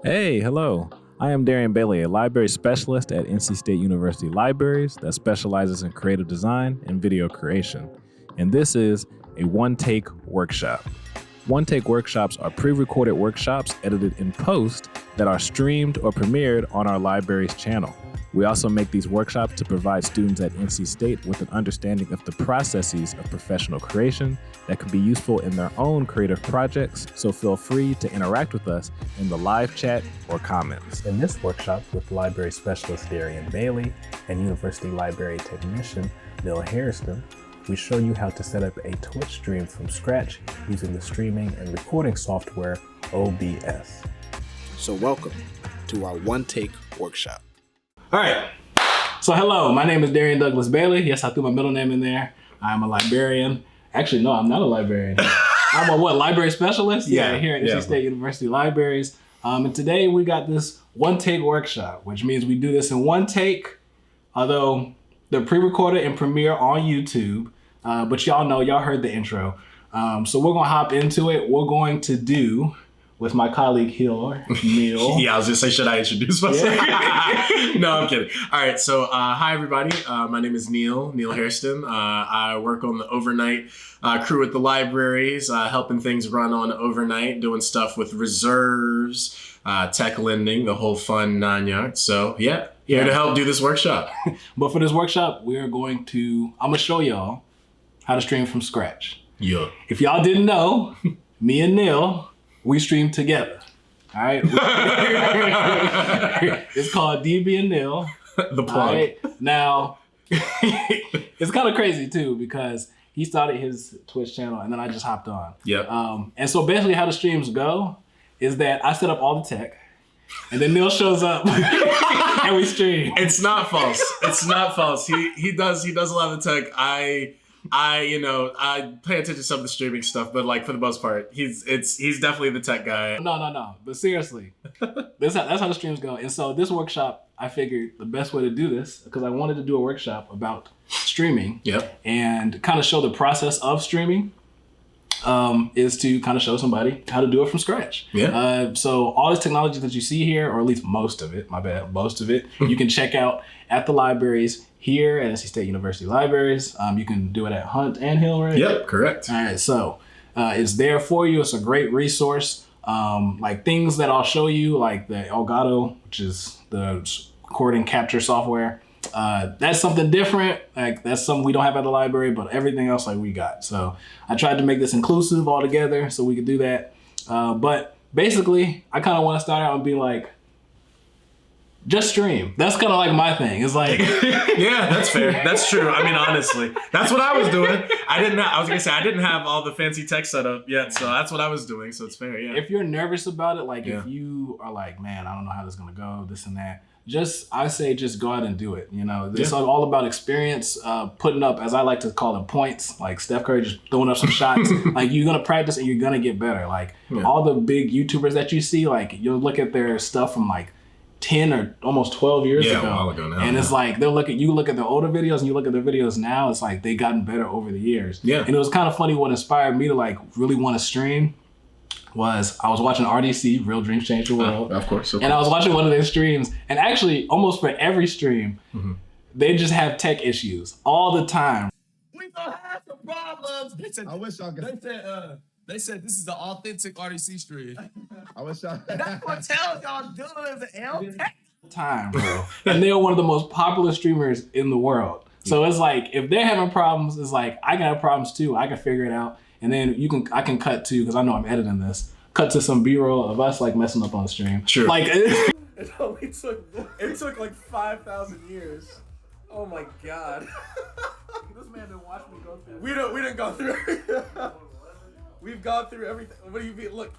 Hey, hello. I am Darian Bailey, a library specialist at NC State University Libraries that specializes in creative design and video creation. And this is a one-take workshop. One-take workshops are pre-recorded workshops edited in post that are streamed or premiered on our library's channel. We also make these workshops to provide students at NC State with an understanding of the processes of professional creation that can be useful in their own creative projects, so feel free to interact with us in the live chat or comments. In this workshop with library specialist Darian Bailey and University Library technician Neil Hairston, we show you how to set up a Twitch stream from scratch using the streaming and recording software OBS. So welcome to our one-take workshop. All right. So hello, my name is Darian Douglas Bailey. Yes, I threw my middle name in there. I'm a librarian. Actually, no, I'm not a librarian. I'm a library specialist? Here at NC State University Libraries. And today we got this one-take workshop, which means we do this in one take, although they're pre-recorded and premiere on YouTube. But y'all heard the intro. So we're gonna hop into it. We're going to do with my colleague Neil. Yeah, I was gonna say, should I introduce myself? No, I'm kidding. All right, so hi everybody. My name is Neil Hairston. I work on the overnight crew at the libraries, helping things run on overnight, doing stuff with reserves, tech lending, the whole fun 9 yards. So yeah, here to help do this workshop. But for this workshop, I'm gonna show y'all how to stream from scratch. Yeah. If y'all didn't know, me and Neil, we stream together. All right. It's called DB and Neil. The plug. All right? Now, it's kind of crazy too because he started his Twitch channel and then I just hopped on. Yep. And so basically how the streams go is that I set up all the tech and then Neil shows up and we stream. It's not false. It's not false. He does a lot of the tech. I pay attention to some of the streaming stuff, but like for the most part, he's definitely the tech guy. No. But seriously, that's how the streams go. And so this workshop, I figured the best way to do this, because I wanted to do a workshop about streaming. Yep. And kind of show the process of streaming, is to kind of show somebody how to do it from scratch. Yeah. So all this technology that you see here, or at least most of it, you can check out at the libraries here at NC State University Libraries. You can do it at Hunt and Hill, right? Yep, correct. All right, so it's there for you. It's a great resource. Like things that I'll show you, like the Elgato, which is the recording capture software. That's something different. Like that's something we don't have at the library, but everything else like we got. So I tried to make this inclusive all together so we could do that. But basically, I kind of want to start out and be like, just stream. That's kind of like my thing. It's like, yeah, that's fair. That's true. I mean, honestly, that's what I was doing. I didn't have all the fancy tech set up yet, so that's what I was doing. So it's fair. Yeah. If you're nervous about it, like if you are like, man, I don't know how this is gonna go, this and that. I say just go out and do it. You know, it's all about experience, putting up, as I like to call them, points. Like Steph Curry just throwing up some shots. Like you're gonna practice and you're gonna get better. Like all the big YouTubers that you see, like you'll look at their stuff from like 10 or almost 12 years ago. A while ago now. And it's like you look at their older videos and you look at their videos now, it's like they gotten better over the years. Yeah. And it was kind of funny. What inspired me to like really want to stream was I was watching RDC, Real Dreams Change the World. Of course. And I was watching one of their streams, and actually almost for every stream, they just have tech issues all the time. We gonna have some problems. They said, They said this is the authentic RDC stream. That's what tells y'all doing the L tech Time, bro. And they're one of the most popular streamers in the world. So it's like if they're having problems, it's like I can have problems too. I can figure it out, and then I can cut to, because I know I'm editing this. Cut to some B-roll of us like messing up on the stream. Sure. Like it took like 5,000 years. Oh my god. This man didn't watch me go through. We didn't go through. We've gone through everything. What do you mean? Look.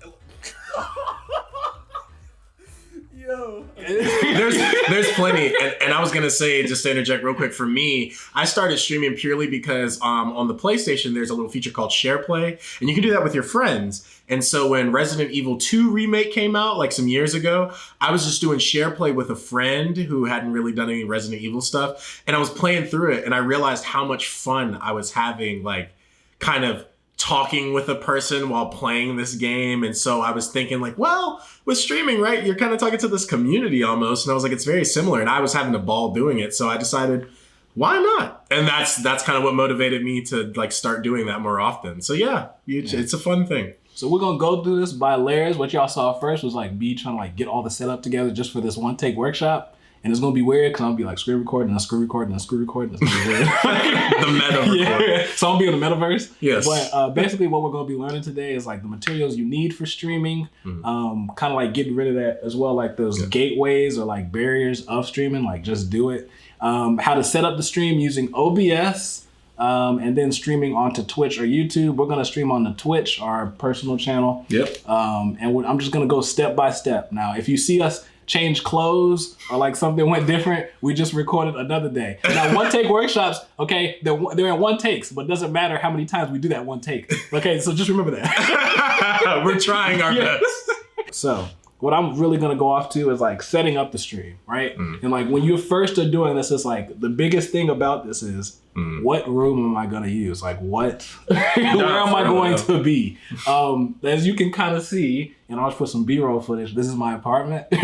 Yo. There's plenty, and I was gonna say, just to interject real quick, for me, I started streaming purely because on the PlayStation there's a little feature called Share Play, and you can do that with your friends. And so when Resident Evil 2 remake came out like some years ago, I was just doing Share Play with a friend who hadn't really done any Resident Evil stuff, and I was playing through it, and I realized how much fun I was having, like kind of talking with a person while playing this game. And so I was thinking like, well, with streaming, right, you're kind of talking to this community almost. And I was like, it's very similar. And I was having a ball doing it. So I decided, why not? And that's kind of what motivated me to like start doing that more often. So yeah, it's a fun thing. So we're gonna go through this by layers. What y'all saw first was like me trying to like get all the setup together just for this one take workshop. And it's gonna be weird because I'm gonna be like screen recording and screen recording and screen recording. It's gonna be weird. The meta recording. Yeah. So I'm gonna be in the metaverse. Yes. But basically what we're gonna be learning today is like the materials you need for streaming. Kind of like getting rid of that as well, like those gateways or like barriers of streaming, like just do it. How to set up the stream using OBS. And then streaming onto Twitch or YouTube. We're gonna stream on the Twitch, our personal channel. Yep. And I'm just gonna go step by step. Now, if you see us change clothes or like something went different, we just recorded another day. Now, one take workshops, okay, they're in one takes, but it doesn't matter how many times we do that one take. Okay, so just remember that. We're trying our best. So what I'm really gonna go off to is like setting up the stream, right? And like when you first are doing this, it's like the biggest thing about this is what room am I gonna use? Like what, where am I going to be? As you can kind of see, and I'll just put some B-roll footage. This is my apartment. And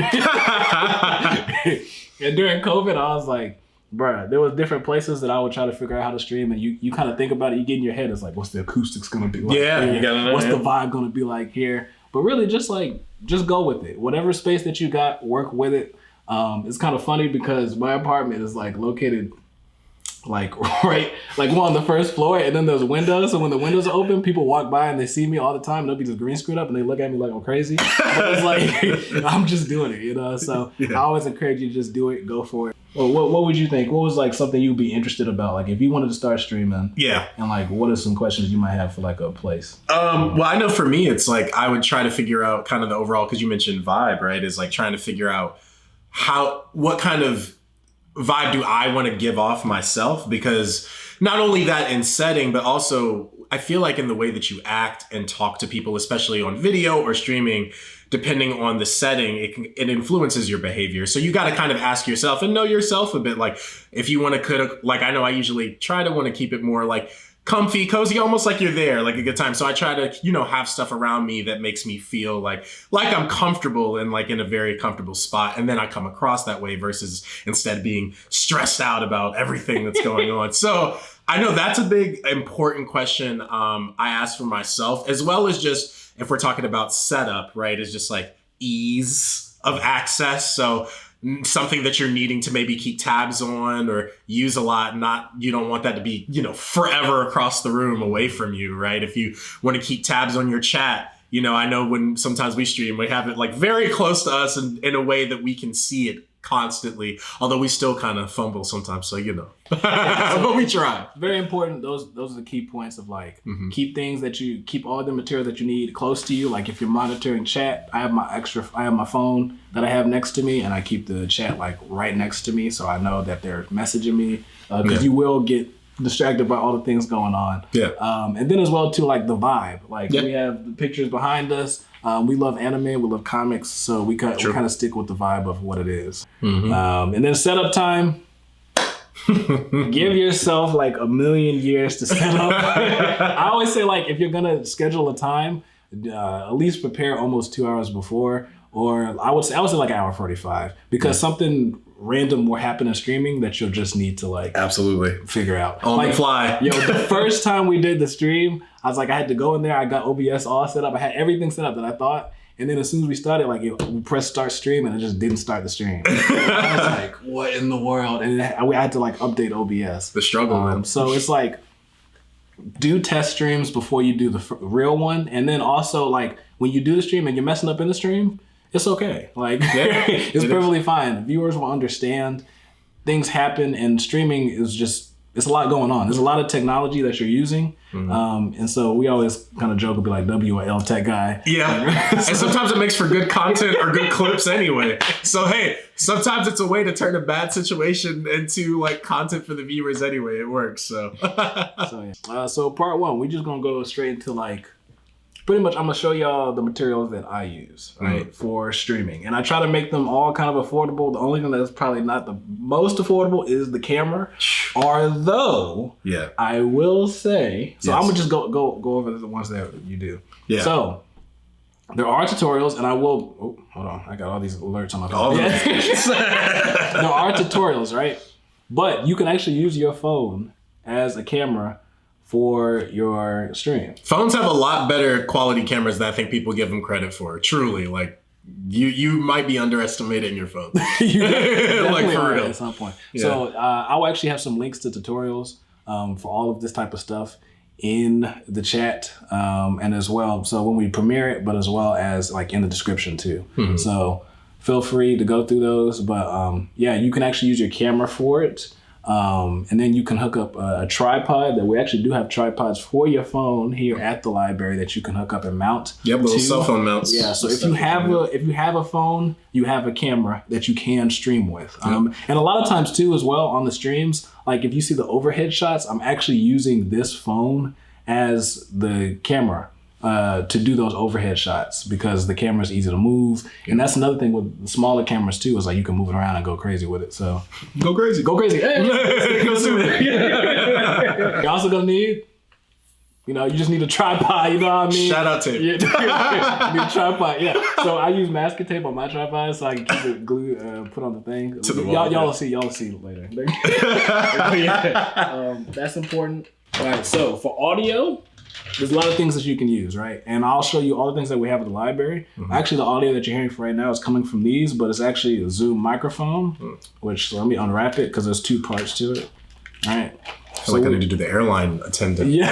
during COVID, I was like, bruh, there was different places that I would try to figure out how to stream, and you kind of think about it, you get in your head, it's like, what's the acoustics gonna be like? Yeah, you gotta know. What's the vibe gonna be like here? But really just go with it. Whatever space that you got, work with it. It's kind of funny because my apartment is like located like right, like we're on the first floor and then there's windows. So when the windows are open, people walk by and they see me all the time and they'll be just green screwed up and they look at me like I'm crazy. But it's like, I'm just doing it, you know? So I always encourage you to just do it, go for it. Well, what would you think? What was like something you'd be interested about? Like if you wanted to start streaming. Yeah. And like, what are some questions you might have for like a place? Well, I know for me, it's like, I would try to figure out kind of the overall, cause you mentioned vibe, right? Is like trying to figure out what kind of vibe do I want to give off myself? Because not only that in setting, but also I feel like in the way that you act and talk to people, especially on video or streaming, depending on the setting, it influences your behavior. So you got to kind of ask yourself and know yourself a bit. Like if you want to, like I know I usually try to want to keep it more like comfy, cozy, almost like you're there, like a good time. So I try to, have stuff around me that makes me feel like I'm comfortable and like in a very comfortable spot. And then I come across that way versus instead being stressed out about everything that's going on. So I know that's a big important question I ask for myself, as well as just if we're talking about setup, right, is just like ease of access. So something that you're needing to maybe keep tabs on or use a lot, you don't want that to be, forever across the room away from you, right? If you want to keep tabs on your chat, I know when sometimes we stream, we have it like very close to us and in a way that we can see it constantly, although we still kind of fumble sometimes, so but we try. Very important. Those are the key points of like keep all the material that you need close to you. Like if you're monitoring chat, I have my phone that I have next to me, and I keep the chat like right next to me, so I know that they're messaging me because you will get distracted by all the things going on. And then as well too, like the vibe. Like we have the pictures behind us. We love anime, we love comics, so we kind of stick with the vibe of what it is. And then setup time. Give yourself like a million years to set up. I always say like if you're gonna schedule a time, at least prepare almost 2 hours before, or I would say like an hour 45, because something random will happen in streaming that you'll just need to like absolutely figure out on the fly. The first time we did the stream, I was like, I had to go in there. I got OBS all set up. I had everything set up that I thought. And then as soon as we started, like we pressed start stream and it just didn't start the stream. I was like, what in the world? And I had to like update OBS. The struggle, man. So it's like, do test streams before you do the real one. And then also like when you do the stream and you're messing up in the stream, it's okay. Like it's perfectly fine. Viewers will understand. Things happen, and streaming is just, it's a lot going on. There's a lot of technology that you're using. And so we always kind of joke and be like WL tech guy. Yeah. And sometimes it makes for good content or good clips anyway. So, hey, sometimes it's a way to turn a bad situation into like content for the viewers anyway. It works. So, So part one, we're just going to go straight into like pretty much I'm gonna show y'all the materials that I use, right, for streaming. And I try to make them all kind of affordable. The only thing that's probably not the most affordable is the camera. Although I will say, so I'm gonna just go over the ones that you do. Yeah. So there are tutorials, and I will hold on, I got all these alerts on my phone. There are tutorials, right? But you can actually use your phone as a camera for your stream. Phones have a lot better quality cameras than I think people give them credit for. Truly, like you might be underestimating your phone. Like for real at some point. Yeah. So I will actually have some links to tutorials for all of this type of stuff in the chat and as well. So when we premiere it, but as well as like in the description too. So feel free to go through those. But yeah, you can actually use your camera for it. And then you can hook up a tripod. That we actually do have tripods for your phone here at the library that you can hook up and mount. Yep, little cell phone mounts. Yeah, so if you have a phone, you have a camera that you can stream with. And a lot of times too, as well on the streams, like if you see the overhead shots, I'm actually using this phone as the camera to do those overhead shots because the camera is easy to move. And that's another thing with the smaller cameras too, is like you can move it around and go crazy with it. So go crazy. Hey, you're also gonna need, you just need a tripod, you know what I mean? Shout out to you. You need a tripod, yeah. So I use masking tape on my tripod so I can keep it glued, put on the thing. To the wall. Y'all will see it later. That's important. All right, so for audio, there's a lot of things that you can use, right? And I'll show you all the things that we have at the library. Actually, the audio that you're hearing right now is coming from these, but it's actually a Zoom microphone, which, so let me unwrap it because there's two parts to it. All right. I feel like I need to do the airline attendant. Yeah.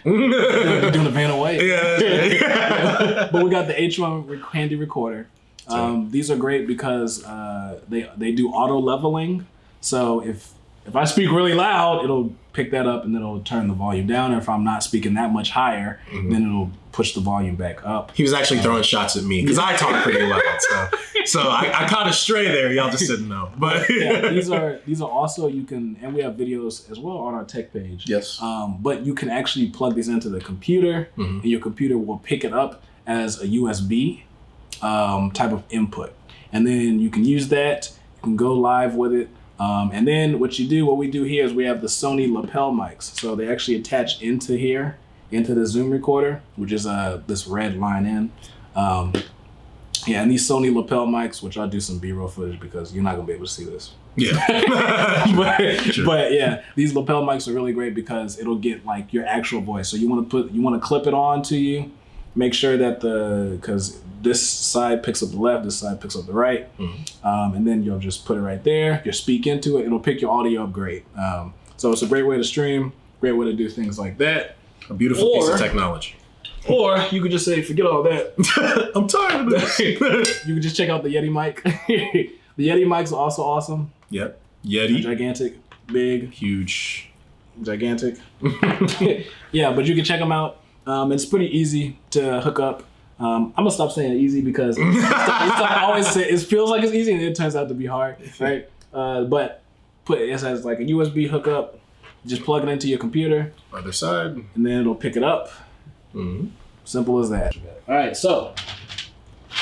Doing the Vanna White. Yeah. But we got the H1 handy recorder. These are great because they do auto leveling. So if I speak really loud, it'll pick that up and then it'll turn the volume down. And if I'm not speaking that much higher, then it'll push the volume back up. He was actually throwing shots at me because I talk pretty loud. So I caught a stray there. Y'all just didn't know. But yeah, these are also, you can, and we have videos as well on our tech page. Yes. But you can actually plug these into the computer and your computer will pick it up as a USB type of input. And then you can use that. You can go live with it. And then what we do here is we have the Sony lapel mics. So they actually attach into here, into the Zoom recorder, which is this red line in. Yeah, and these Sony lapel mics, which I'll do some B-roll footage because you're not gonna be able to see this. Yeah. but yeah, these lapel mics are really great because it'll get like your actual voice. So you want to clip it on to you, make sure that because this side picks up the left, this side picks up the right, and then you'll just put it right there. You speak into it, it'll pick your audio up great. So it's a great way to stream, great way to do things like that. A beautiful piece of technology. Or you could just say, forget all that. I'm tired of this. You can just check out the Yeti mic. The Yeti mics are also awesome. Yep. Yeti. Gigantic, big, huge, gigantic. Yeah, but you can check them out. It's pretty easy to hook up. I'm gonna stop saying easy because I always say it feels like it's easy and it turns out to be hard, right? But it has like a USB hookup. Just plug it into your computer. Other side, and then it'll pick it up. Simple as that. All right, so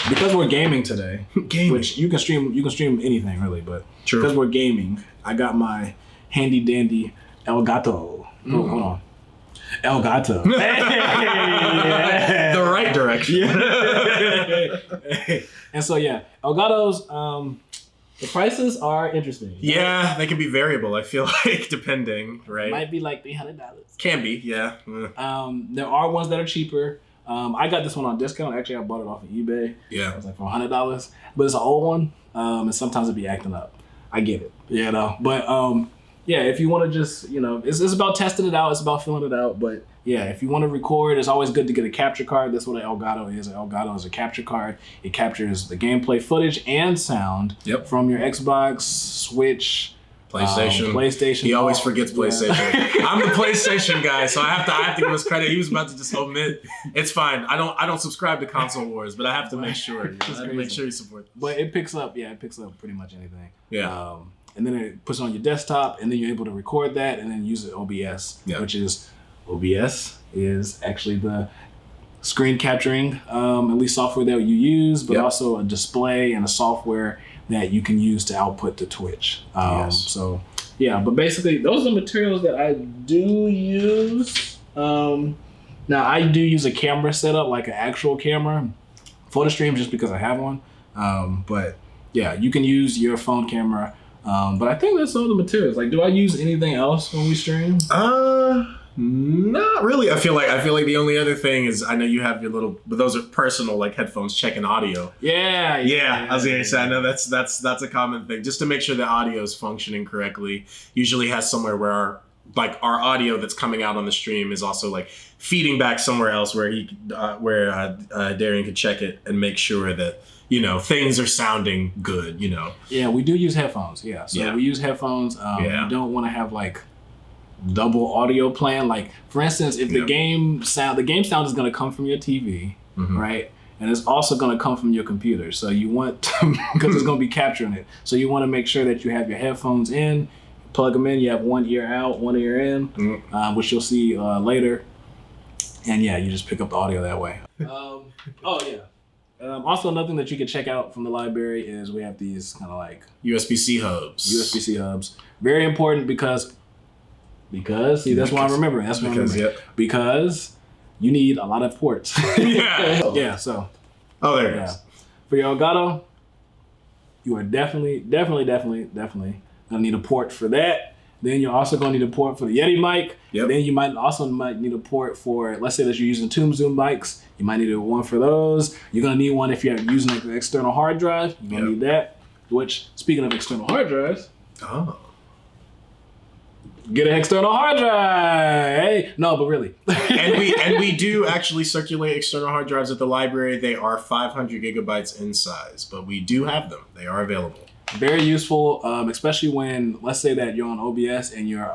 because we're gaming today, which you can stream anything really, but because we're gaming, I got my handy dandy Elgato. Oh, hold on. Elgato. The right direction. And so yeah, Elgatos, the prices are interesting. Yeah, they can be variable, I feel like, depending, right? Might be like $300. Can be, yeah. There are ones that are cheaper. I got this one on discount. Actually, I bought it off of eBay. Yeah. It was like for $100. But it's an old one. And sometimes it'd be acting up. I get it. But yeah, if you want to just, it's about testing it out. It's about filling it out. But yeah, if you want to record, it's always good to get a capture card. That's what an Elgato is. An Elgato is a capture card. It captures the gameplay footage and sound from your Xbox, Switch, PlayStation. He always forgets PlayStation. I'm the PlayStation guy, so I have to give us credit. He was about to just omit. It's fine. I don't subscribe to Console Wars, but I have to make sure. Make sure you support. But it picks up pretty much anything. Yeah. And then it puts it on your desktop, and then you're able to record that, and then use it OBS, which is OBS is actually the screen capturing, at least software that you use, but also a display and a software that you can use to output to Twitch. So yeah, but basically those are the materials that I do use. Now I do use a camera setup, like an actual camera for the stream, just because I have one. But yeah, you can use your phone camera. But I think that's all the materials. Like, do I use anything else when we stream? Not really. I feel like the only other thing is, I know you have your little, but those are personal, like headphones checking audio. Yeah. I was gonna say, I know that's a common thing, just to make sure the audio is functioning correctly. Usually has somewhere where our audio that's coming out on the stream is also like feeding back somewhere else where Darian could check it and make sure that, you know, things are sounding good, you know. Yeah, we do use headphones. Yeah, so we use headphones. You don't want to have like double audio playing. Like, for instance, if the game sound is going to come from your TV, right? And it's also going to come from your computer. So you want to, because it's going to be capturing it. So you want to make sure that you have your headphones in, plug them in. You have one ear out, one ear in, which you'll see later. And yeah, you just pick up the audio that way. Also, another thing that you can check out from the library is we have these kind of like USB-C hubs. Very important because that's why I'm remembering. Because you need a lot of ports. So. Oh, there it is. For your Elgato, you are definitely gonna need a port for that. Then you're also gonna need a port for the Yeti mic. Then you might need a port for, let's say that you're using Tomb Zoom mics. You might need one for those. You're gonna need one if you're using like an external hard drive. You're gonna need that. Which, speaking of external hard drives, get an external hard drive. Hey, no, but really. and we do actually circulate external hard drives at the library. They are 500 gigabytes in size, but we do have them. They are available. Very useful, especially when, let's say that you're on OBS and you're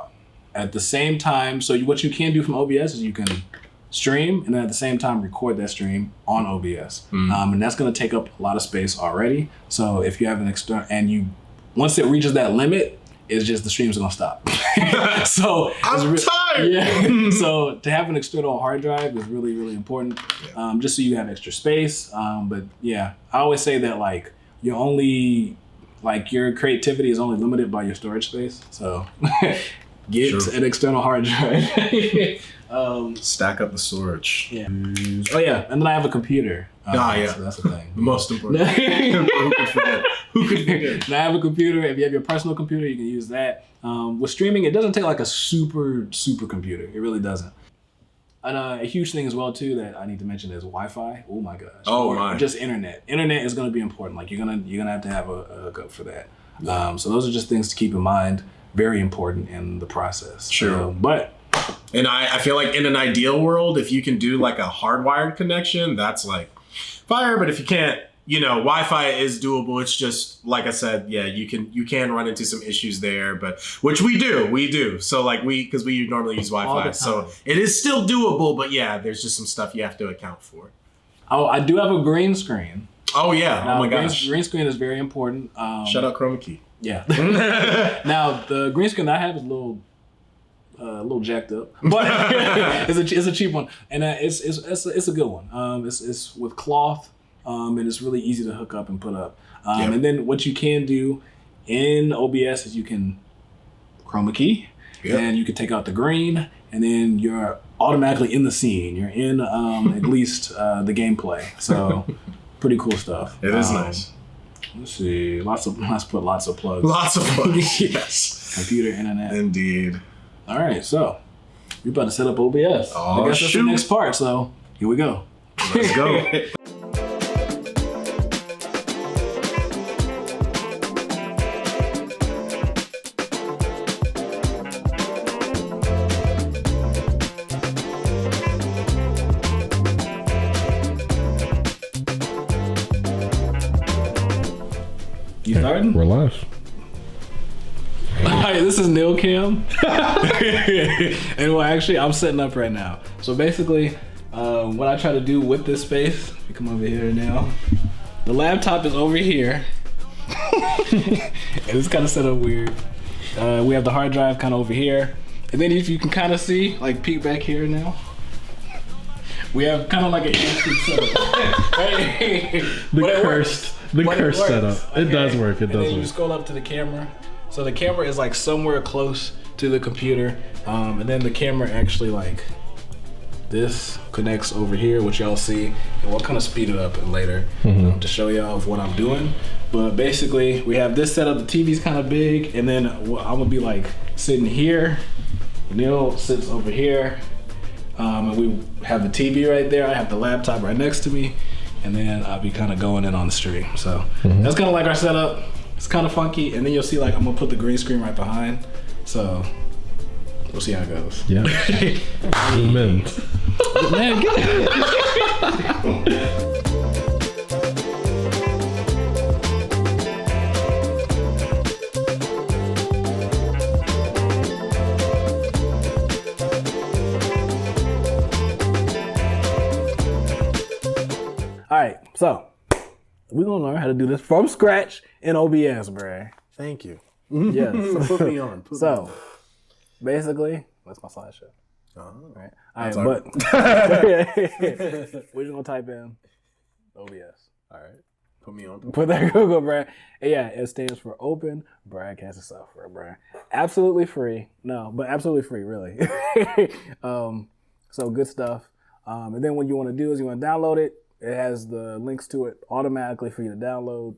at the same time. So what you can do from OBS is you can stream and then at the same time record that stream on OBS. And that's going to take up a lot of space already. So if you have an external, and once it reaches that limit, it's just the stream's going to stop. So I'm tired. Yeah. So to have an external hard drive is really, really important, just so you have extra space. But yeah, I always say that like your creativity is only limited by your storage space. So get an external hard drive. Stack up the storage. Yeah. And then I have a computer. So that's the thing. The most important. Who could forget? And I have a computer. If you have your personal computer, you can use that. With streaming, it doesn't take like a super computer. It really doesn't. And a huge thing as well too that I need to mention is Wi-Fi. Oh my gosh. Or just internet. Internet is going to be important. Like you're gonna have to have a hookup for that. So those are just things to keep in mind. Very important in the process. Sure. And I feel like in an ideal world, if you can do like a hardwired connection, that's like fire. But if you can't, you know, Wi-Fi is doable. It's just like I said, you can run into some issues there, but which we do. So like because we normally use Wi-Fi, so it is still doable. But yeah, there's just some stuff you have to account for. Oh, I do have a green screen. Oh yeah! Oh my gosh! Green screen is very important. Shout out Chroma Key. Yeah. Now the green screen I have is a little jacked up, but it's a cheap one, and it's a good one. It's with cloth, and it's really easy to hook up and put up. And then what you can do in OBS is you can chroma key, and you can take out the green, and then you're automatically in the scene. You're in at least the gameplay. So pretty cool stuff. It is nice. Let's see. Let's put lots of plugs. Lots of plugs. Yes. Computer, internet. Indeed. All right, so we're about to set up OBS. Oh, I guess that's the next part, so here we go. Let's go. You starting? We're live. Hi, this is Neil Kim. And I'm setting up right now. So basically, what I try to do with this space, we come over here now. The laptop is over here. And it's kind of set up weird. We have the hard drive kind of over here. And then if you can kind of see, like peek back here now. We have kind of like an instant setup. The cursed setup. It does work. It And does then you work. scroll up to the camera. So the camera is like somewhere close to the computer, and then the camera actually like this connects over here, which y'all see, and we'll kind of speed it up later to show y'all of what I'm doing. But basically, we have this setup. The TV's kind of big, and then I'm gonna be like sitting here. Neil sits over here, and we have the TV right there. I have the laptop right next to me, and then I'll be kind of going in on the stream. So that's kind of like our setup. It's kind of funky, and then you'll see like I'm gonna put the green screen right behind. So we'll see how it goes. Yeah. Zoom in. Man, get it. All right, so we're gonna learn how to do this from scratch in OBS, bruh. Thank you. Yes. Put me on. So basically, that's my slideshow. Right. All right, Sorry. but we're just gonna type in OBS. All right. Put me on. Put that Google, bruh. And yeah, it stands for Open Broadcasting Software, bruh. Absolutely free. No, but absolutely free, really. So good stuff. And then what you want to do is you want to download it. It has the links to it automatically for you to download.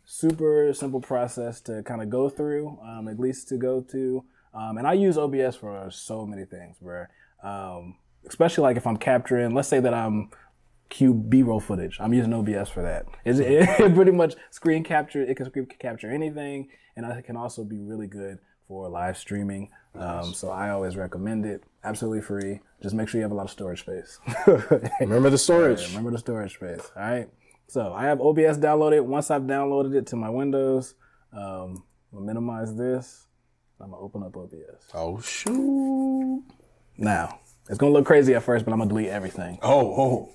Super simple process to kind of go through, at least to go to. And I use OBS for so many things, bruh. Especially like if I'm capturing, let's say that I'm B-roll footage. I'm using OBS for that. It pretty much screen capture. It can screen capture anything, and it can also be really good for live streaming. So I always recommend it. Absolutely free. Just make sure you have a lot of storage space. Remember the storage. Yeah, remember the storage space. All right. So I have OBS downloaded. Once I've downloaded it to my Windows, we'll minimize this. I'm gonna open up OBS. Oh shoot. Now it's gonna look crazy at first, but I'm gonna delete everything. Oh.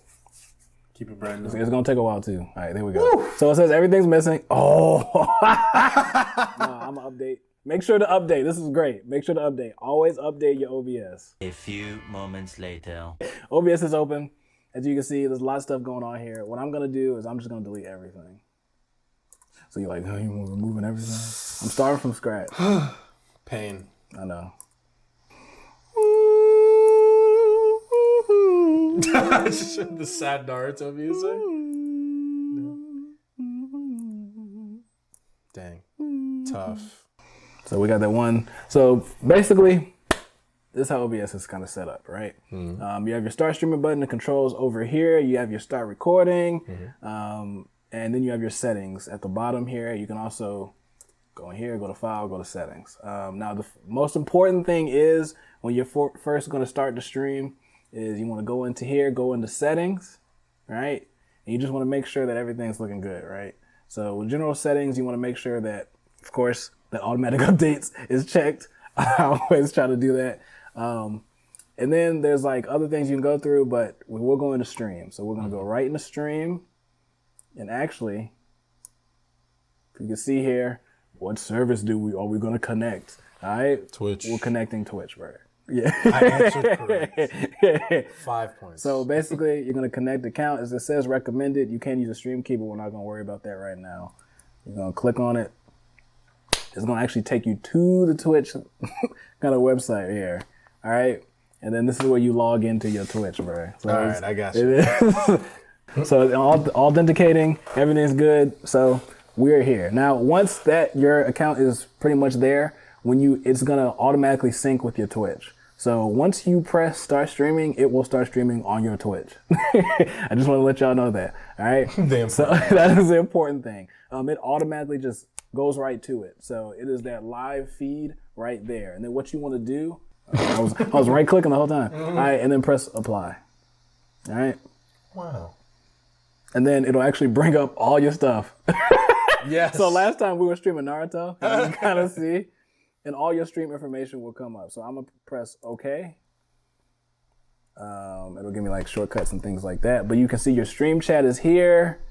Keep it brand new. It's gonna take a while too. All right, there we go. Woo! So it says everything's missing. Oh, no, I'm gonna update. Make sure to update. This is great. Make sure to update. Always update your OBS. A few moments later. OBS is open. As you can see, there's a lot of stuff going on here. What I'm gonna do is I'm just gonna delete everything. So you're like, oh, you removing everything? I'm starting from scratch. Pain. I know. The sad Naruto music. Dang. Tough. So we got that one. So basically, this is how OBS is kind of set up, right? You have your start streaming button, the controls over here. You have your start recording, and then you have your settings at the bottom here. You can also go in here, go to file, go to settings. Now the most important thing is when you're first going to start the stream is you want to go into here, go into settings, right? And you just want to make sure that everything's looking good, right? So with general settings, you want to make sure that, of course, that automatic updates is checked. I always try to do that. And then there's like other things you can go through, but we will go into stream. So we're going to go right into stream. And actually, if you can see here, what service are we going to connect? All right. Twitch. We're connecting Twitch, right? Yeah. I answered correct. 5 points. So basically, you're going to connect the account. As it says recommended, you can use a stream key, but we're not going to worry about that right now. You're going to click on it. It's going to actually take you to the Twitch kind of website here. All right. And then this is where you log into your Twitch, bro. So all right, I got you. It is. So authenticating, everything's good. So we're here. Now, once that your account is pretty much there, it's going to automatically sync with your Twitch. So once you press start streaming, it will start streaming on your Twitch. I just want to let y'all know that. All right. So that is the important thing. It automatically just goes right to it. So it is that live feed right there. And then what you want to do, I was right clicking the whole time. All right. And then press apply. All right. Wow. And then it'll actually bring up all your stuff. Yes. So last time we were streaming Naruto, you can kind of see, and all your stream information will come up. So I'm gonna press OK. It'll give me like shortcuts and things like that. But you can see your stream chat is here.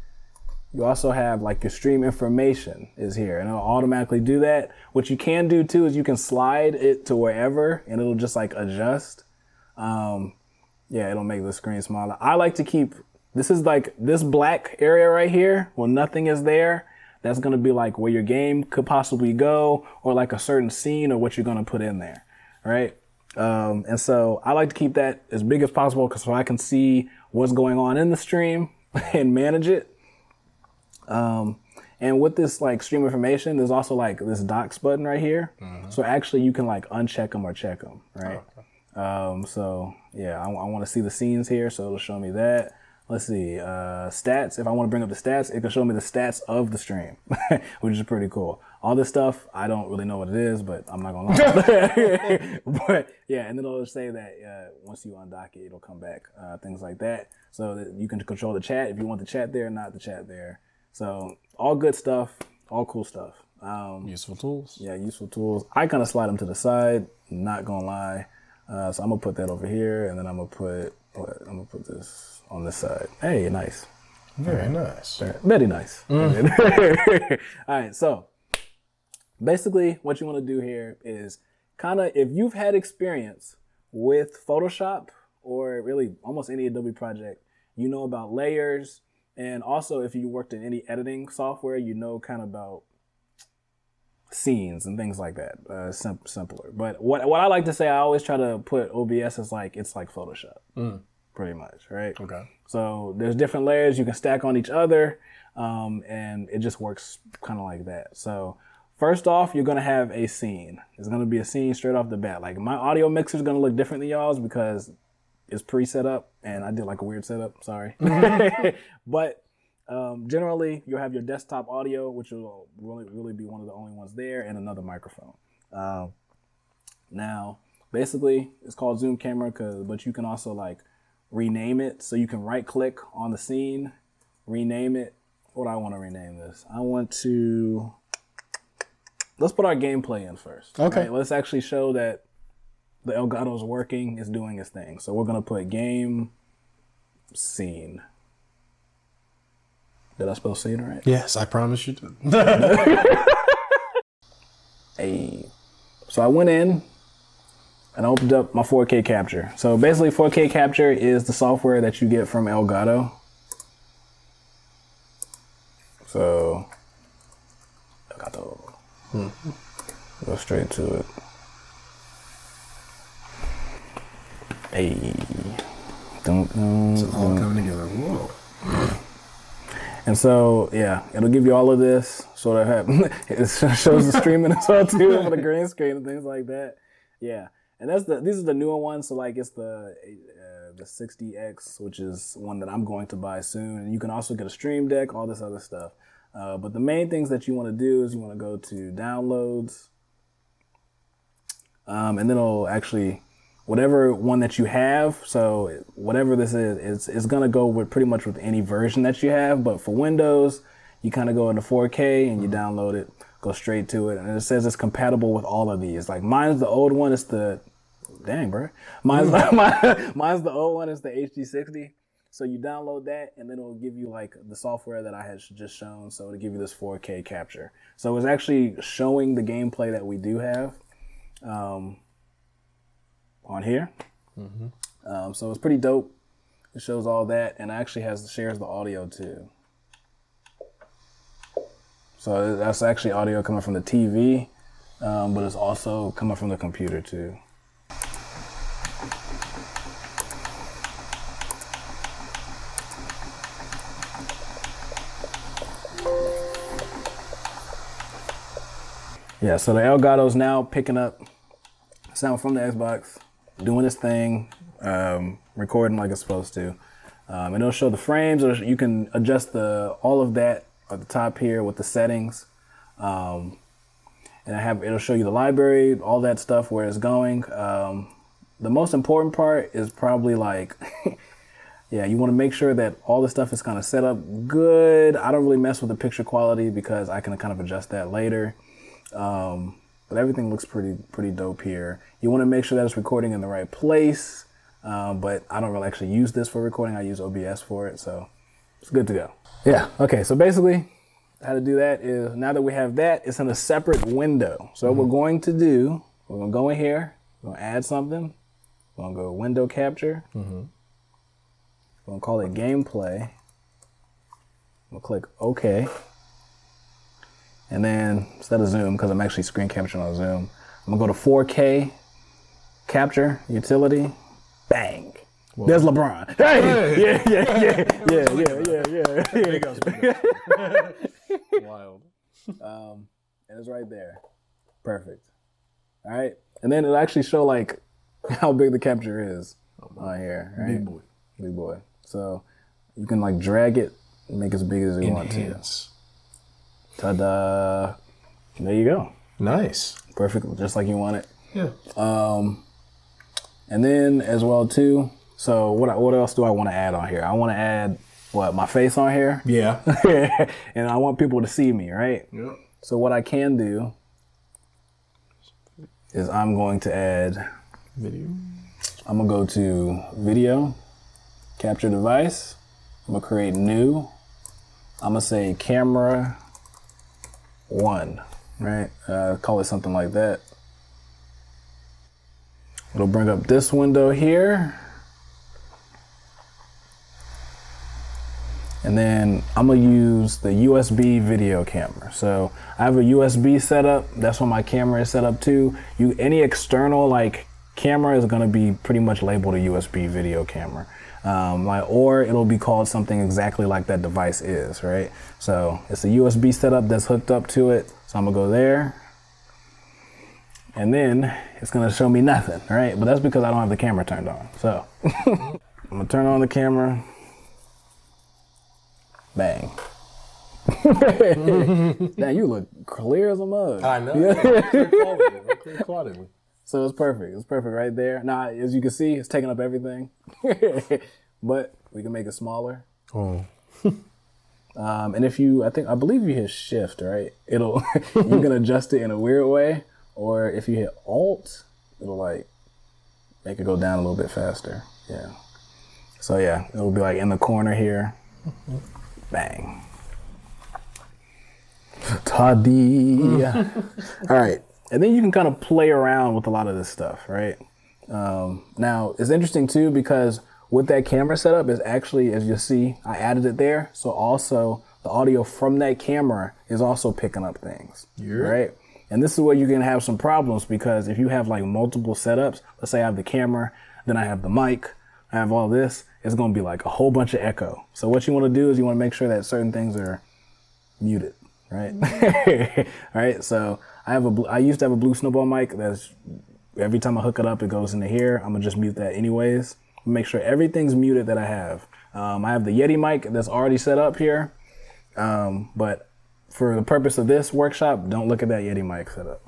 You also have like your stream information is here, and it'll automatically do that. What you can do too is you can slide it to wherever, and it'll just like adjust. yeah, it'll make the screen smaller. I like to keep, this is like this black area right here where nothing is there. That's going to be like where your game could possibly go, or like a certain scene or what you're going to put in there, right? And so I like to keep that as big as possible so I can see what's going on in the stream and manage it. And with this like stream information, there's also like this docs button right here. So actually you can like uncheck them or check them, right? So yeah, I want to see the scenes here, so it'll show me that. Let's see, stats. If I want to bring up the stats, it can show me the stats of the stream, which is pretty cool. All this stuff, I don't really know what it is, but I'm not gonna lie. But yeah, and then it'll say that once you undock it, it'll come back, things like that. So that you can control the chat if you want the chat there, not the chat there. So all good stuff, all cool stuff. Useful tools. Yeah, useful tools. I kind of slide them to the side, not gonna lie. So I'm gonna put that over here, and then I'm gonna put this on this side. Hey, nice. Very nice. Very nice. All right, so basically what you want to do here is kind of, if you've had experience with Photoshop or really almost any Adobe project, you know about layers, and also if you worked in any editing software, you know kind of about scenes and things like that. Simpler. But what I like to say, I always try to put OBS as like, it's like Photoshop. Pretty much, right? Okay. So there's different layers you can stack on each other, and it just works kind of like that. So first off, you're gonna have a scene. It's gonna be a scene straight off the bat. Like my audio mixer is gonna look different than y'all's because it's pre-set up, and I did like a weird setup. Sorry, but generally you'll have your desktop audio, which will really be one of the only ones there, and another microphone. Now, basically, it's called Zoom Camera, but you can also like rename it. So you can right click on the scene, rename it. What do I want to rename this? I want to, let's put our gameplay in first. Okay. Right? Let's actually show that the Elgato is working, is doing its thing. So we're going to put game scene. Did I spell scene right? Yes, I promise you did. Hey. So I went in and I opened up my 4K capture. So basically 4K capture is the software that you get from Elgato. So Elgato. Go straight to it. Hey. It's all coming together. Whoa. And so, yeah, it'll give you all of this. Sort of it shows the streaming as well too, with the green screen and things like that. Yeah. And these are the newer ones. So like it's the 60X, which is one that I'm going to buy soon. And you can also get a Stream Deck, all this other stuff. But the main things that you want to do is you want to go to downloads. And then it'll actually, whatever one that you have. So whatever this is, it's going to go with pretty much with any version that you have. But for Windows, you kind of go into 4K and you download it, go straight to it. And it says it's compatible with all of these. Like mine's the old one. It's the, dang, bro. Mine's the old one. It's the HD60. So you download that and then it'll give you like the software that I had just shown. So it'll give you this 4K capture. So it's actually showing the gameplay that we do have on here. So it's pretty dope. It shows all that and actually shares the audio too. So that's actually audio coming from the TV, but it's also coming from the computer too. Yeah, so the Elgato's now picking up sound from the Xbox, doing its thing, recording like it's supposed to. And it'll show the frames, or you can adjust all of that at the top here with the settings. And it'll show you the library, all that stuff, where it's going. The most important part is probably like, yeah, you want to make sure that all the stuff is kind of set up good. I don't really mess with the picture quality because I can kind of adjust that later. But everything looks pretty dope here. You want to make sure that it's recording in the right place. But I don't really actually use this for recording. I use OBS for it, so it's good to go. Yeah, okay, so basically how to do that is, now that we have that, it's in a separate window. So what we're going to do, we're going to go in here, we're going to add something, we're going to go window capture, We're gonna call it gameplay. I'm gonna click OK. And then instead of zoom, because I'm actually screen capturing on Zoom, I'm gonna go to 4K capture utility. Bang. Whoa. There's LeBron. Hey! Yeah. Wild. And it's right there. Perfect. All right. And then it'll actually show like how big the capture is on here. Right? Big boy. Big boy. So you can like drag it and make it as big as you want to. Ta-da. There you go. Nice. Perfect. Just like you want it. Yeah. And then as well too, so what else do I want to add on here? I want to add my face on here. Yeah. And I want people to see me, right? Yep. So what I can do is I'm going to add Video. I'm gonna go to video, capture device. I'm gonna create new. I'm gonna say camera 1, right? Call it something like that. It'll bring up this window here. And then I'm gonna use the USB video camera. So I have a USB setup. That's what my camera is set up to. Any external like camera is gonna be pretty much labeled a USB video camera. Or it'll be called something exactly like that device is, right? So it's a USB setup that's hooked up to it. So I'm gonna go there. And then it's gonna show me nothing, right? But that's because I don't have the camera turned on. So I'm gonna turn on the camera. Bang. Now you look clear as a mug. I know. Clear quality. So it's perfect. It's perfect right there. Now, as you can see, it's taking up everything. But we can make it smaller. Oh. And if I believe you hit shift, right? You can adjust it in a weird way. Or if you hit alt, it'll like make it go down a little bit faster. Yeah. So yeah, it'll be like in the corner here. Bang. Toddy. All right. And then you can kind of play around with a lot of this stuff, right? Now, it's interesting too because with that camera setup is actually, as you see, I added it there. So also the audio from that camera is also picking up things, right? And this is where you can have some problems because if you have like multiple setups, let's say I have the camera, then I have the mic, I have all this, it's going to be like a whole bunch of echo. So what you want to do is you want to make sure that certain things are muted, right? All right. So I used to have a Blue Snowball mic that's every time I hook it up, it goes into here. I'm gonna just mute that anyways. Make sure everything's muted that I have. I have the Yeti mic that's already set up here. But for the purpose of this workshop, don't look at that Yeti mic setup.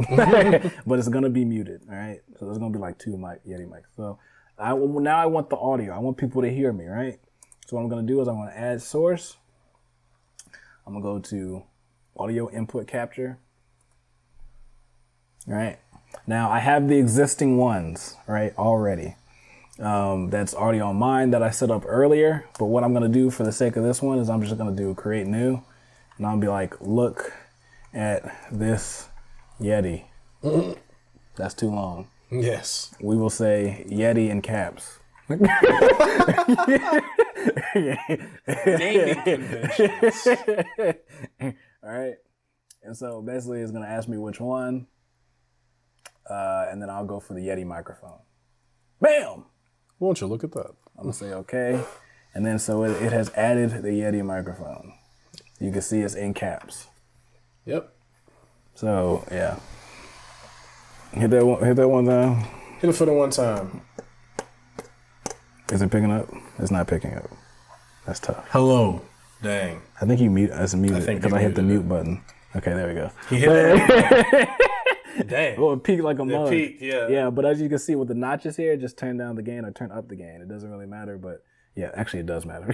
But it's gonna be muted, all right? So there's gonna be like 2 Yeti mics. So now I want the audio. I want people to hear me, right? So what I'm gonna do is I'm gonna add source. I'm gonna go to audio input capture. All right. Now I have the existing ones, right, already. That's already on mine that I set up earlier. But what I'm gonna do for the sake of this one is I'm just gonna do create new. And I'll be like, look at this Yeti. That's too long. Yes. We will say Yeti in caps. Naming conventions. All right. And so basically it's going to ask me which one. And then I'll go for the Yeti microphone. Bam! Won't you look at that? I'm going to say okay. And then so it has added the Yeti microphone. You can see it's in caps. Yep. So, yeah. Hit that one time. Hit it for the one time. Is it picking up? It's not picking up. That's tough. Hello. Dang. I think it's muted because I hit the mute button. Okay, there we go. He hit that. Dang. Well, it peaked like a mug. It peaked, yeah. Yeah, but as you can see with the notches here, just turn down the gain or turn up the gain. It doesn't really matter, but yeah, actually it does matter.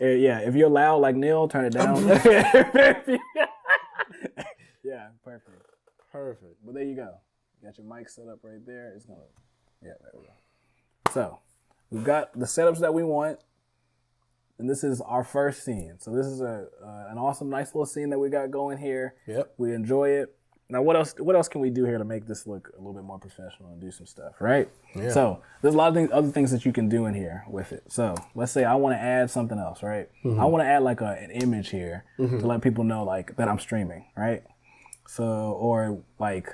Yeah, if you're loud like Neil, turn it down. Yeah, perfect. Perfect. But there you go. You got your mic set up right there. It's gonna, yeah, there we go. So we've got the setups that we want, and this is our first scene. So this is an awesome, nice little scene that we got going here. Yep. We enjoy it. Now, what else can we do here to make this look a little bit more professional and do some stuff, right? Yeah. So there's a lot of other things that you can do in here with it. So let's say I want to add something else, right? I want to add like an image here to let people know like that I'm streaming, right? So, or like,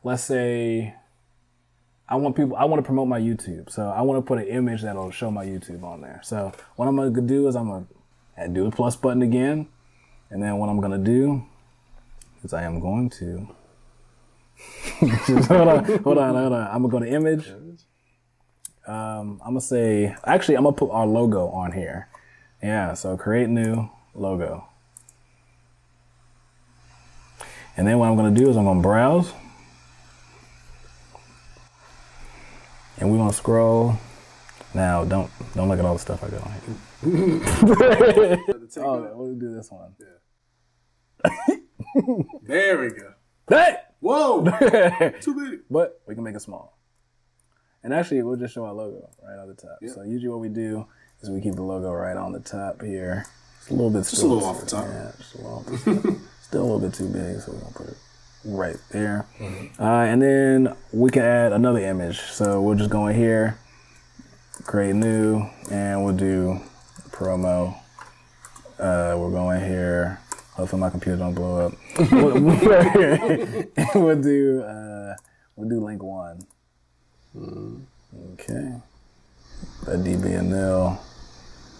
let's say I want to promote my YouTube. So I want to put an image that'll show my YouTube on there. So what I'm going to do is I'm going to do the plus button again. And then what I'm going to do is I am going to, hold on. I'm going to go to image. I'm going to say, actually, I'm going to put our logo on here. Yeah, so create new logo. And then what I'm going to do is I'm going to browse. And we're going to scroll. Now, don't look at all the stuff I got on here. Oh, we'll do this one. Yeah. There we go. Hey! Whoa! Too big. But we can make it small. And actually, we'll just show our logo right on the top. Yeah. So usually what we do is we keep the logo right on the top here. It's a little bit just a little off the top. Yeah, just a little off the top. Still a little bit too big, so we're going to put it right there. And then we can add another image. So we'll just go in here, create new, and we'll do promo. We're going here. Hopefully my computer don't blow up. We'll do link 1. Okay. That DB and nil.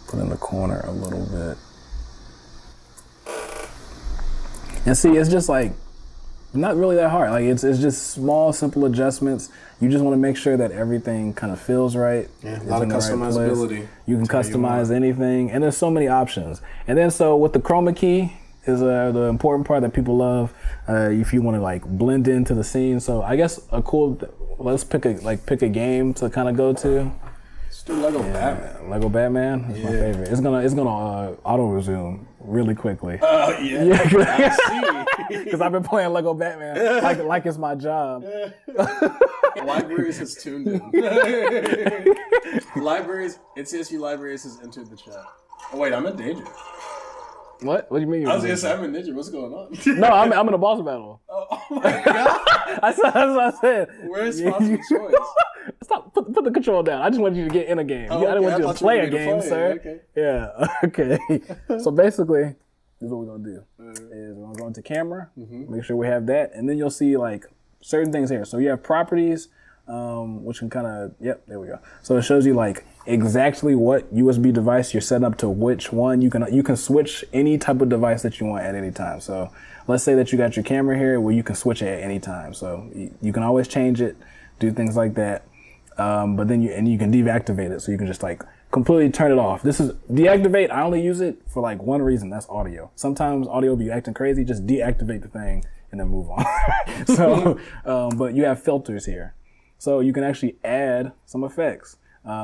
Put in the corner a little bit. And see, it's just like not really that hard. Like it's just small, simple adjustments. You just want to make sure that everything kind of feels right. Yeah, a lot of customizability. Right, you can customize anything, and there's so many options. And then so with the chroma key is the important part that people love. If you want to like blend into the scene, so I guess let's pick a game to kind of go to. Let's do Lego Batman. Lego Batman is my favorite. It's gonna auto resume really quickly. Yeah. Because I've been playing Lego Batman like it's my job. Libraries has tuned in. NCSU Libraries has entered the chat. Oh wait, I'm in danger. What? What do you mean? I was gonna say I'm in danger. What's going on? No, I'm in a boss battle. Oh my god! That's what I said. Where's Sponsor's choice? Stop! Put the control down. I just wanted you to get in a game. Oh, I didn't want you to play a game, sir. Okay. Yeah. Okay. So basically, this is what we're gonna do. Is we're gonna go into camera, make sure we have that, and then you'll see like certain things here. So you have properties, which can kind of there we go. So it shows you like exactly what USB device you're setting up to which one. You can switch any type of device that you want at any time. So let's say that you got your camera here where you can switch it at any time. So you can always change it, do things like that. But then you can deactivate it. So you can just like completely turn it off. This is deactivate. I only use it for like one reason. That's audio. Sometimes audio will be acting crazy. Just deactivate the thing and then move on. So, but you have filters here. So you can actually add some effects.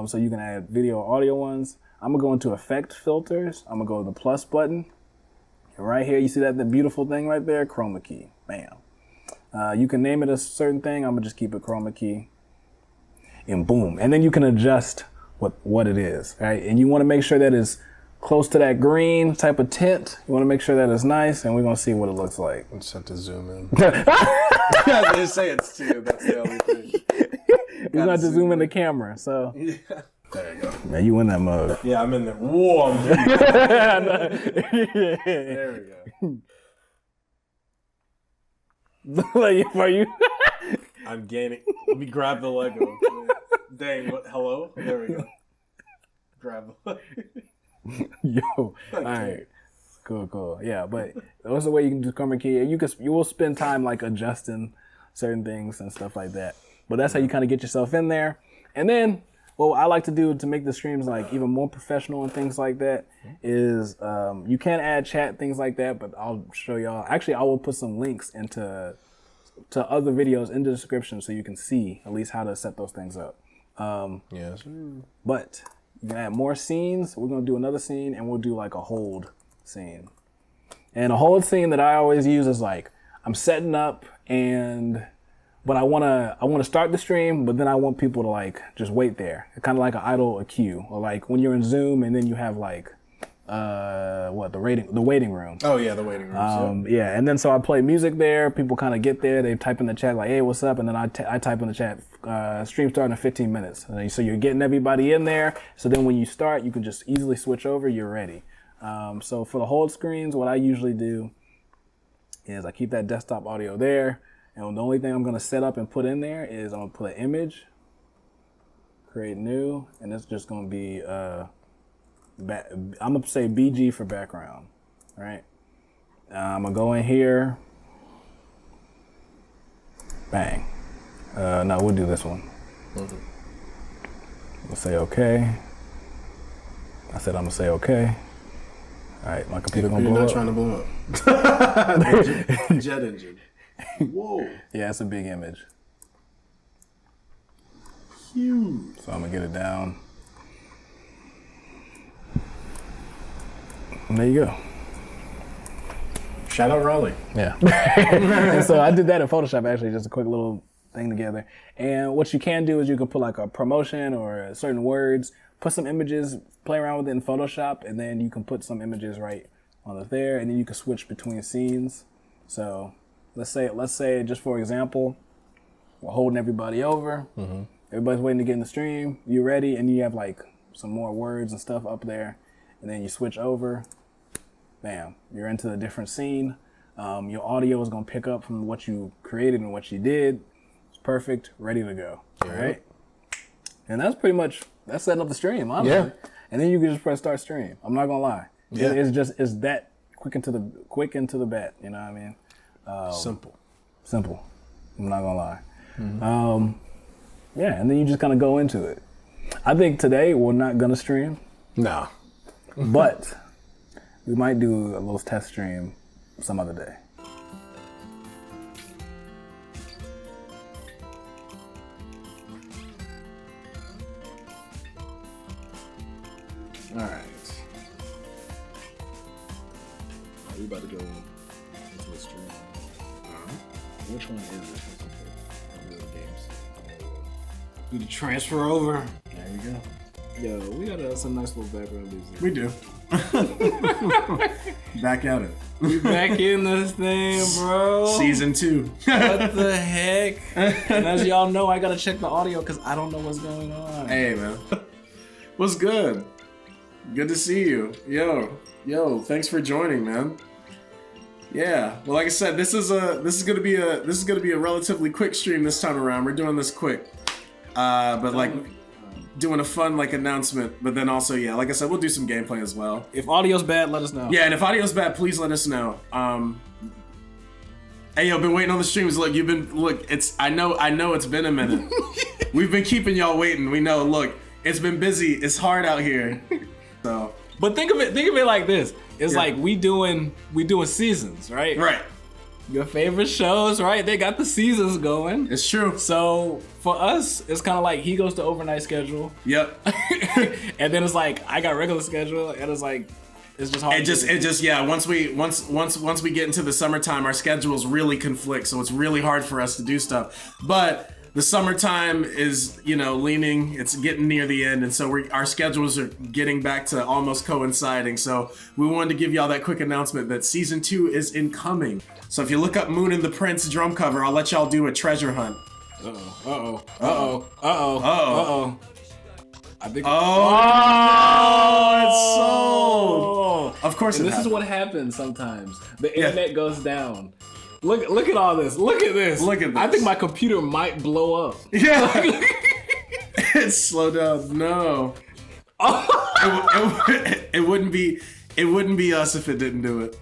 So you can add video or audio ones. I'm gonna go into effect filters. I'm gonna go to the plus button. And right here, you see the beautiful thing right there? Chroma key, bam. You can name it a certain thing. I'm gonna just keep it chroma key. And boom. And then you can adjust what it is, right? And you wanna make sure that it's close to that green type of tint. You wanna make sure that it's nice, and we're gonna see what it looks like. I'm just have to zoom in. Yeah, they say it's 2, that's the only thing. You're going to zoom in the camera, so. Yeah. There you go. Man, you in that mode. Yeah, I'm in there. Whoa, I'm There we go. Like, are you? I'm gaining. Let me grab the Lego. Dang, what? Hello? There we go. Grab the Lego. Yo, all right. Cool. Yeah, but that's the way you can do chroma key. You will spend time like adjusting certain things and stuff like that. But that's how you kind of get yourself in there. And then what I like to do to make the streams like even more professional and things like that is you can add chat, things like that, but I'll show y'all. Actually, I will put some links to other videos in the description so you can see at least how to set those things up. Yes. But you can add more scenes. We're going to do another scene and we'll do like a hold scene. And a hold scene that I always use is like I'm setting up but I want to start the stream, but then I want people to like just wait there. Kind of like an idle queue, or like when you're in Zoom and then you have like the waiting room. Oh yeah, the waiting room. Yeah, and then so I play music there. People kind of get there. They type in the chat like, "Hey, what's up?" And then I type in the chat, "Stream starting in 15 minutes." And then, so you're getting everybody in there. So then when you start, you can just easily switch over. You're ready. So for the hold screens, what I usually do is I keep that desktop audio there, and the only thing I'm gonna set up and put in there is I'm gonna put an image, create new, and it's just gonna be I'm gonna say BG for background, right? I'm gonna go in here, bang. No, we'll do this one. We'll say okay. I said I'm gonna say okay. All right, my computer gonna blow up. You're not trying to blow up. Jet engine. Whoa. Yeah, it's a big image. Huge. So I'm gonna get it down. And there you go. Shout out Raleigh. Yeah. And so I did that in Photoshop, actually, just a quick little thing together. And what you can do is you can put like a promotion or certain words, put some images, play around with it in Photoshop, and then you can put some images right on the there, and then you can switch between scenes. So let's say just for example, we're holding everybody over. Everybody's waiting to get in the stream. You ready, and you have like some more words and stuff up there, and then you switch over. Bam, you're into a different scene. Your audio is gonna pick up from what you created and what you did. It's perfect, ready to go. All right, and that's setting up the stream, honestly. Yeah. And then you can just press start stream. I'm not gonna lie. Yeah. It's that quick into the bat. You know what I mean? Simple. I'm not gonna lie. Yeah, and then you just kind of go into it. I think today we're not gonna stream, No. but we might do a little test stream some other day. All right. We about to go into the stream. Which one is it? Real games. Do the transfer over. There you go. Yo, we got some nice little background music. We do. Back at it. We back in this thing, bro. Season 2. What the heck? And as y'all know, I gotta check the audio because I don't know what's going on. Hey, man. What's good? Good to see you. Yo, thanks for joining, man. Yeah. Well, like I said, this is gonna be a relatively quick stream this time around. We're doing this quick. But like doing a fun like announcement, but then also, yeah, like I said, we'll do some gameplay as well. If audio's bad, let us know. Yeah, and if audio's bad, please let us know. Hey, yo, been waiting on the streams. Look, I know it's been a minute. We've been keeping y'all waiting. We know. Look, it's been busy. It's hard out here. So, But think of it like this. It's like we doing seasons, right? right. Your favorite shows, right? They got the seasons going. It's true. So for us, it's kind of like he goes to overnight schedule, Yep. and then it's like I got regular schedule, and it's like it's just hard. It just yeah. Once we get into the summertime, our schedules really conflict, so it's really hard for us to do stuff. But the summertime is, leaning. It's getting near the end, and so our schedules are getting back to almost coinciding. So we wanted to give y'all that quick announcement that season 2 is incoming. So if you look up Moon and the Prince drum cover, I'll let y'all do a treasure hunt. Uh-oh. I think. It's sold. Of course, And this is what happens sometimes. The internet goes down. Look at all this. Look at this. Look at this. I think my computer might blow up. Yeah. It's slow down. No. It wouldn't be us if it didn't do it.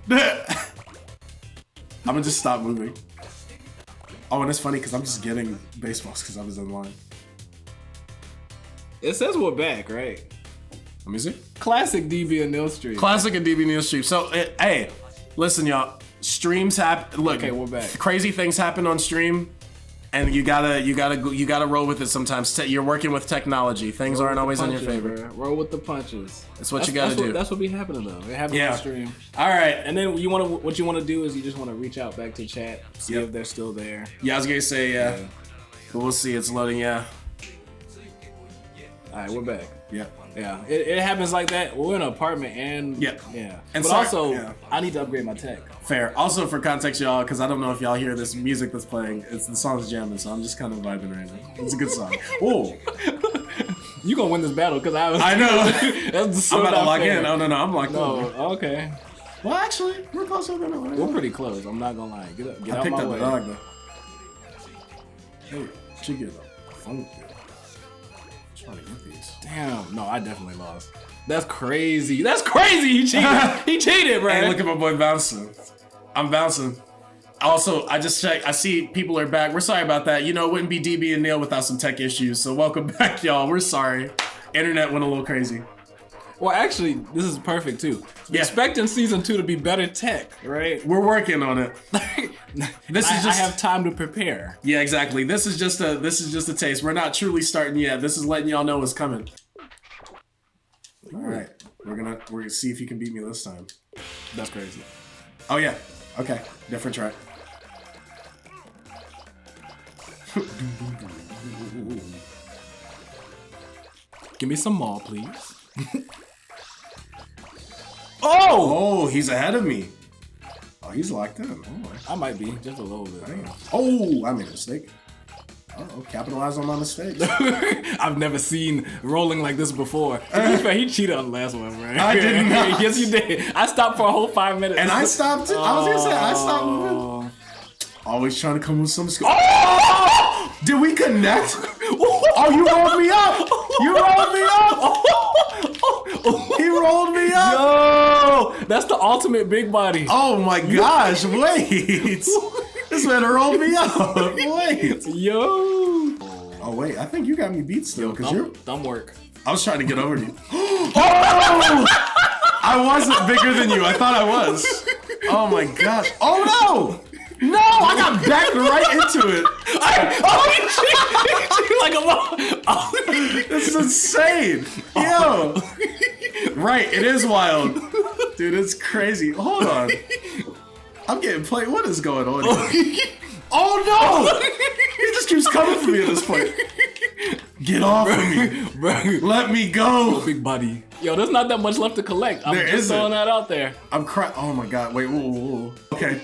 I'm gonna just stop moving. Oh, and it's funny because I'm just getting baseballs because I was in line. It says we're back, right? Let me see. Classic DB and Neil Street. Classic and DB News Stream. So, hey, listen, y'all. Streams happen. Look, Okay, we're back. Crazy things happen on stream, and you gotta roll with it sometimes. You're working with technology. Things aren't always in your favor. Bro. Roll with the punches. That's what you gotta do. That's what be happening though. It happens Yeah. on stream. All right. And then what you want to do is you just want to reach out back to chat, see if they're still there. Yeah, I was gonna say yeah. But we'll see. It's loading. Yeah. All right, we're back. Yeah. Yeah, it happens like that. We're in an apartment and Yeah. yeah. And but sorry- also, yeah. I need to upgrade my tech. Fair. Also, for context, y'all, because I don't know if y'all hear this music that's playing. It's the song's jamming, so I'm just kind of vibing right now. It's a good song. Whoa. You gonna win this battle because I know. That's so I'm about to not lock fair. in. No, I'm locked No, in. okay. Well, actually, we're closer than I We're pretty close. I'm not gonna lie. Get up, get I out picked my up way. the dog, though. Hey, she get funky. Trying to get these. Damn, no, I definitely lost. That's crazy. That's crazy. He cheated. He cheated, bro. Hey, look at my boy bouncing. I'm bouncing. Also, I just checked. I see people are back. We're sorry about that. You know, it wouldn't be DB and Neil without some tech issues. So welcome back, y'all. We're sorry. Internet went a little crazy. Well, actually, this is perfect too. Yeah. Expecting season 2 to be better tech, right? We're working on it. This is I just have time to prepare. Yeah, exactly. This is just a taste. We're not truly starting yet. This is letting y'all know what's coming. All right, we're gonna see if you can beat me this time. That's crazy. Oh yeah. Okay. Different track. Give me some more, please. Oh, he's ahead of me. Oh, he's locked in. Oh, I might be just a little bit. damn. Oh, I made a mistake. Oh, capitalize on my mistakes. I've never seen rolling like this before. To be fair, he cheated on the last one, right? I did not. Yes, you did. I stopped for a whole 5 minutes. And I stopped too. I was gonna say I stopped moving. Oh. Always trying to come with some skill. Oh! Did we connect? Oh, you rolled me up! You rolled me up! He rolled me up! Yo, that's the ultimate big body. Oh my gosh, wait! This man rolled me up! Wait! Yo. Oh wait, I think you got me beat still, because you're... Thumb work. I was trying to get over to you. Oh! I wasn't bigger than you, I thought I was. Oh my gosh. Oh no! No, I got backed right into it. This is insane. Yo. Right, it is wild. Dude, it's crazy. Hold on. I'm getting played. What is going on here? Oh no! He just keeps coming for me at this point. Get off of me. Let me go. Big body. Yo, there's not that much left to collect. I'm There just isn't. throwing that out there. I'm crying. Oh my god. Wait, whoa. Okay.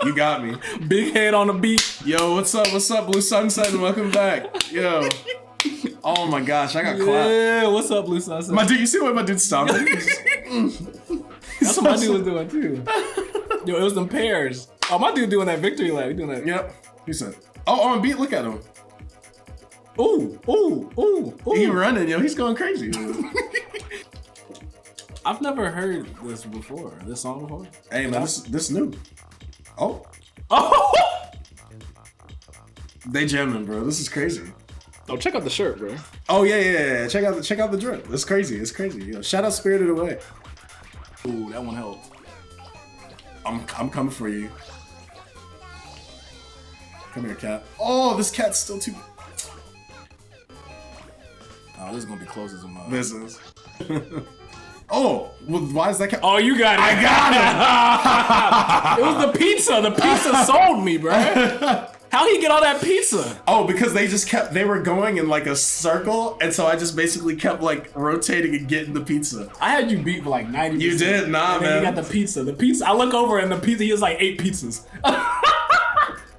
You got me. Big head on the beat. Yo, what's up? What's up, Blue Sunset? And welcome back. Yo. Oh my gosh, I got clapped. Yeah, what's up, Blue Sunset? My dude, you see what my dude stopped? That's what my dude was doing too. Yo, it was them pairs. Oh, my dude doing that victory lap. He doing that. Yep. He said, oh, on beat, look at him. Ooh. He running, yo. He's going crazy. I've never heard this before. This song before. Hey, man, this new. Oh, Oh! they jamming, bro. This is crazy. Oh, check out the shirt, bro. Oh yeah. Check out the drip. It's crazy. Yo, shout out Spirited Away. Ooh, that one helped. I'm coming for you. Come here, cat. Oh, this cat's still too. Oh, this is gonna be close as a mother. Business. Oh, well, why is that cat? Oh, you got it. I got It was the pizza. The pizza sold me, bro. How he get all that pizza? Oh, because they were going in like a circle, and so I just basically kept like rotating and getting the pizza. I had you beat for like 90%. You did? Nah, and then man. you got the pizza. The pizza. I look over and the pizza, he has like 8 pizzas. Yeah,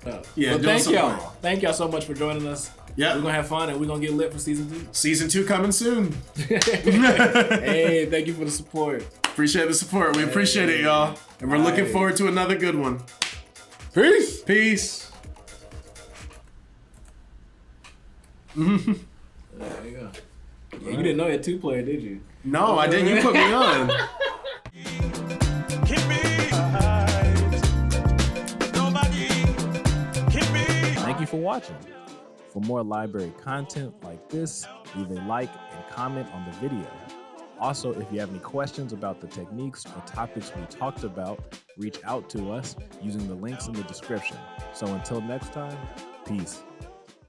But doing thank something y'all. right. Thank y'all so much for joining us. Yeah. We're gonna have fun and we're gonna get lit for season 2. Season 2 coming soon. Hey, thank you for the support. Appreciate the support. We appreciate it, y'all. And we're looking Hey. forward to another good one. Peace. Peace. There you go. Yeah, you didn't know that 2-player, did you? No, I didn't. You put me on. Thank you for watching. For more library content like this, leave a like and comment on the video. Also, if you have any questions about the techniques or topics we talked about, reach out to us using the links in the description. So until next time, peace.